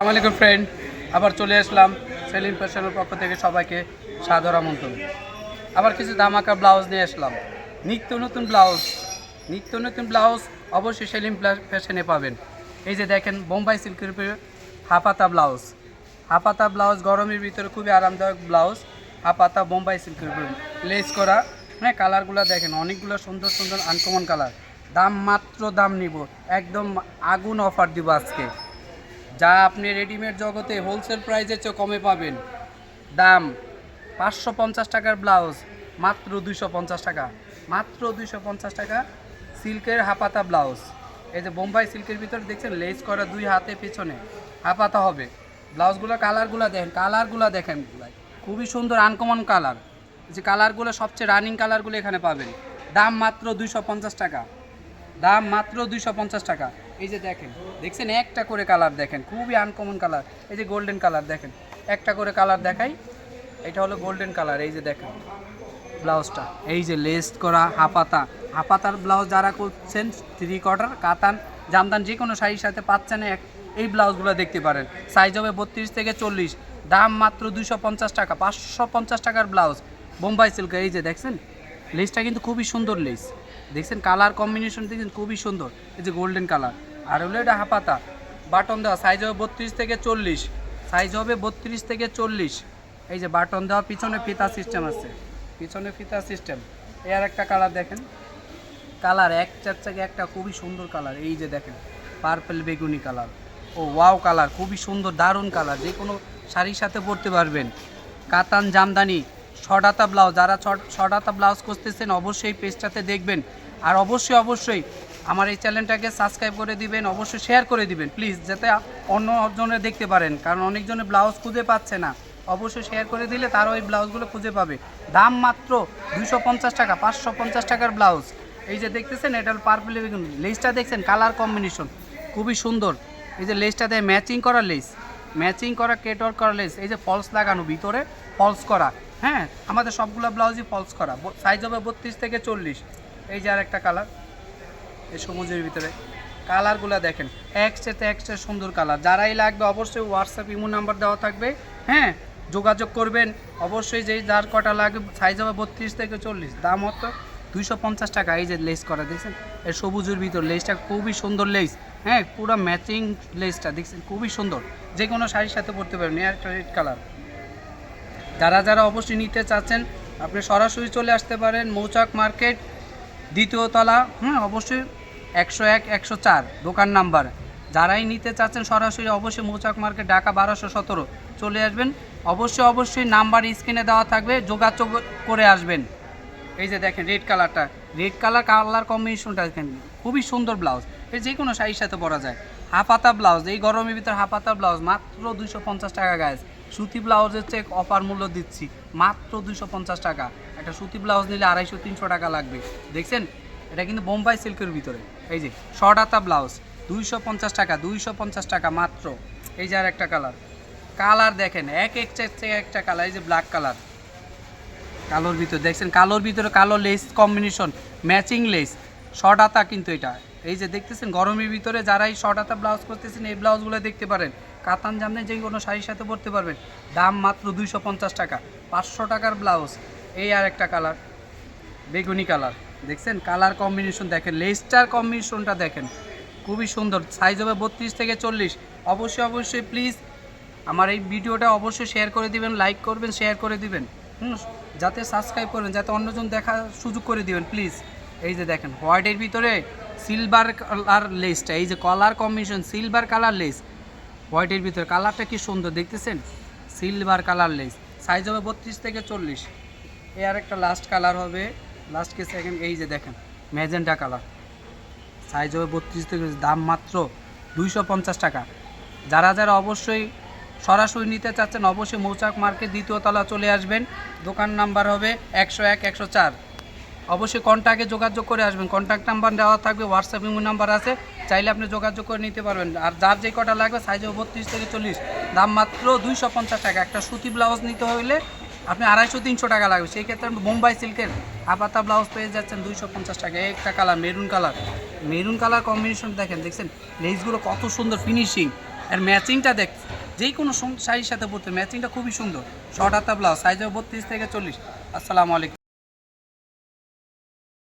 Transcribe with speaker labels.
Speaker 1: আসসালামু আলাইকুম ফ্রেন্ড, আবার চলে আসলাম সেলিম ফ্যাশনের পক্ষ থেকে সবাইকে সাদর আমন্ত্রণ। আবার কিছু ধামাকা ব্লাউজ নিয়ে আসলাম, নিত্য নতুন ব্লাউজ অবশ্যই সেলিম ফ্যাশনে পাবেন। এই যে দেখেন বোম্বাই সিল্কের উপরে হাফাতা ব্লাউজ গরমের ভিতরে খুবই আরামদায়ক ব্লাউজ। হাফাতা বোম্বাই সিল্কের উপরে লেস করা, হ্যাঁ কালারগুলো দেখেন অনেকগুলো সুন্দর সুন্দর আনকমন কালার। দাম নিব একদম আগুন অফার দিব আজকে, যা আপনি রেডিমেড জগতে হোলসেল প্রাইসের চেয়ে কমে পাবেন। দাম 550 টাকার ব্লাউজ মাত্র 250 টাকা, মাত্র 250 টাকা। সিল্কের হাফাতা ব্লাউজ, এই যে বোম্বাই সিল্কের ভিতরে দেখছেন লেস করা, দুই হাতে পেছনে হাফাতা হবে। ব্লাউজগুলো কালারগুলো দেখেন খুবই সুন্দর আনকমন কালার। যে কালারগুলো সবচেয়ে রানিং কালারগুলো এখানে পাবেন। দাম মাত্র 250 টাকা, দাম মাত্র 250 টাকা। এই যে দেখছেন একটা করে কালার দেখেন, খুবই আনকমন কালার। এই যে গোল্ডেন কালার দেখেন, একটা করে কালার দেখাই। এটা হলো গোল্ডেন কালার। এই যে দেখেন ব্লাউজটা, এই যে লেস করা হাফাতার ব্লাউজ যারা করছেন, 3/4 কাতান জামদান যে কোনো শাড়ির সাথে পাচ্ছেন এই ব্লাউজগুলো দেখতে পারেন। সাইজ হবে 32 থেকে 40, দাম মাত্র 250 টাকা। 550 টাকার ব্লাউজ বোম্বাই সিল্ক। এই যে দেখছেন লেসটা কিন্তু খুবই সুন্দর লেস, দেখছেন কালার কম্বিনেশন দেখছেন খুবই সুন্দর। এই যে গোল্ডেন কালার, আর হলো এটা হাফাতা বাটন দেওয়া, সাইজ হবে 32 থেকে 40, সাইজ হবে 32 থেকে 40। এই যে বাটন দেওয়া, পিছনে ফিতা সিস্টেম আছে, পিছনে ফিতা সিস্টেম। এর একটা কালার দেখেন, কালার একটার থেকে একটা খুবই সুন্দর কালার। এই যে দেখেন পার্পল বেগুনি কালার, ও ওয়াও কালার, খুবই সুন্দর দারুণ কালার, যে কোনো শাড়ির সাথে পরতে পারবেন। কাতান জামদানি শর্টাতা ব্লাউজ, যারা শর্টাতা ব্লাউজ করতেছেন অবশ্যই পেজটাতে দেখবেন। আর অবশ্যই আমার এই চ্যানেলটাকে সাবস্ক্রাইব করে দিবেন, অবশ্যই শেয়ার করে দিবেন প্লিজ, যাতে অন্যজনে দেখতে পারেন, কারণ অনেকজনে ব্লাউজ খুঁজে পাচ্ছে না। অবশ্যই শেয়ার করে দিলে তারা ওই ব্লাউজগুলো খুঁজে পাবে। দাম মাত্র 250 টাকা, 550 টাকার ব্লাউজ। এই যে দেখতেছেন এটা পার্পল বেগুন, লেসটা দেখছেন কালার কম্বিনেশন খুবই সুন্দর। এই যে লেসটা দেয় ম্যাচিং করা লেস, ম্যাচিং করা কেটওয়ার্ক করা লেস। এই যে ফলস লাগানো, ভিতরে ফলস করা, হ্যাঁ আমাদের সবগুলো ব্লাউজই ফলস করা। সাইজ হবে 32 থেকে 40। এই যে আর একটা কালার, এই সবুজের ভিতরে কালারগুলো দেখেন একসাথে সুন্দর কালার। যারাই লাগবে অবশ্যই হোয়াটসঅ্যাপ ইমো নাম্বার দেওয়া থাকবে, হ্যাঁ যোগাযোগ করবেন অবশ্যই। যেই যার কটা লাগবে, সাইজ হবে 32 থেকে 40, দাম হতো 250 টাকা। এই যে লেস করা দেখছেন, এই সবুজের ভিতর লেসটা খুবই সুন্দর লেস, হ্যাঁ পুরো ম্যাচিং লেসটা দেখছেন খুবই সুন্দর, যে কোনো শাড়ির সাথে পরতে পারবেন। এর একটা রেড কালার। যারা অবশ্যই নিতে চাচ্ছেন আপনি সরাসরি চলে আসতে পারেন মৌচাক মার্কেট, দ্বিতীয় তলা, হ্যাঁ অবশ্যই 101 104 দোকান নাম্বার। যারাই নিতে চাচ্ছেন সরাসরি অবশ্যই মৌচাক মার্কেট, ঢাকা 1217 চলে আসবেন। অবশ্যই নাম্বার স্ক্রিনে দেওয়া থাকবে, যোগাযোগ করে আসবেন। এই যে দেখেন রেড কালার কম্বিনেশনটা দেখেন খুবই সুন্দর ব্লাউজ। এই যে কোনো শাড়ির সাথে পরা যায়। হাফাতা ব্লাউজ, এই গরমের ভিতরে হাফাতা ব্লাউজ মাত্র 250 টাকা গাইজ। সুতি ব্লাউজের চেয়ে অফার মূল্য দিচ্ছি, মাত্র 250 টাকা। একটা সুতি ব্লাউজ নিলে 250-300 টাকা লাগবে। দেখছেন এটা কিন্তু বোম্বাই সিল্কের ভিতরে। এই যে শর্ট হাতা ব্লাউজ 250 টাকা, 250 টাকা মাত্র। এই যে আর একটা কালার দেখেন একটা কালার। এই যে ব্ল্যাক কালার, কালোর ভিতরে দেখছেন, কালোর ভিতরে কালো less combination, matching less, short হাতা কিন্তু এটা। এই যে দেখতেছেন গরমের ভিতরে যারা এই শর্ট হাতা ব্লাউজ করতেছেন এই ব্লাউজগুলো দেখতে পারেন। কাতান জামদানি যে কোনো শাড়ির সাথে পরতে পারবেন। দাম মাত্র 250 টাকা, 500 টাকার ব্লাউজ। এই আর একটা কালার বেগুনি কালার, দেখছেন কালার কম্বিনেশন দেখেন, লেসটার কম্বিনেশনটা দেখেন খুবই সুন্দর। সাইজ হবে 32 থেকে 40। অবশ্যই প্লিজ আমার এই ভিডিওটা অবশ্যই শেয়ার করে দিবেন, লাইক করবেন, শেয়ার করে দিবেন, যাতে সাবস্ক্রাইব করবেন, যাতে অন্যজন দেখার সুযোগ করে দিবেন প্লিজ। এই যে দেখেন হোয়াইটের ভিতরে সিলভার কালার লেসটা, এই যে colour combination silver colour less, হোয়াইটের ভিতরে কালারটা কি সুন্দর দেখতেছেন, সিলভার কালার লেস। সাইজ হবে 32 থেকে 40। এই আর একটা লাস্ট কালার হবে, লাস্ট কে সেকেন্ড। এই যে দেখেন ম্যাজেন্টা কালার, সাইজ হবে 32 থেকে, দাম মাত্র 250 টাকা। যারা অবশ্যই সরাসরি নিতে চাচ্ছেন অবশ্যই মৌচাক মার্কেট দ্বিতীয় তলা চলে আসবেন। দোকান নাম্বার হবে 101 104। অবশ্যই কন্ট্যাক্টে যোগাযোগ করে আসবেন, কন্ট্যাক্ট নাম্বার দেওয়া থাকবে, হোয়াটসঅ্যাপ ইমো নাম্বার আছে, চাইলে আপনি যোগাযোগ করে নিতে পারবেন। আর যার যে কটা লাগবে সাইজ হবে 32 থেকে 40, দাম মাত্র 250 টাকা। একটা সুতি ব্লাউজ নিতে হলে আপনি 250-300 টাকা লাগবে, সেই ক্ষেত্রে আপনি বোম্বাই সিল্কের হাফাতা ব্লাউজ পেয়ে যাচ্ছেন 250 টাকা। একটা কালার মেরুন কালার কম্বিনেশন দেখেন, দেখছেন লেসগুলো কত সুন্দর ফিনিশিং, আর ম্যাচিংটা দেখ, যেই কোনো শাড়ির সাথে পরতে ম্যাচিংটা খুবই সুন্দর। শর্ট হাতা ব্লাউজ, সাইজ 32 থেকে 40। আসসালামু আলাইকুম।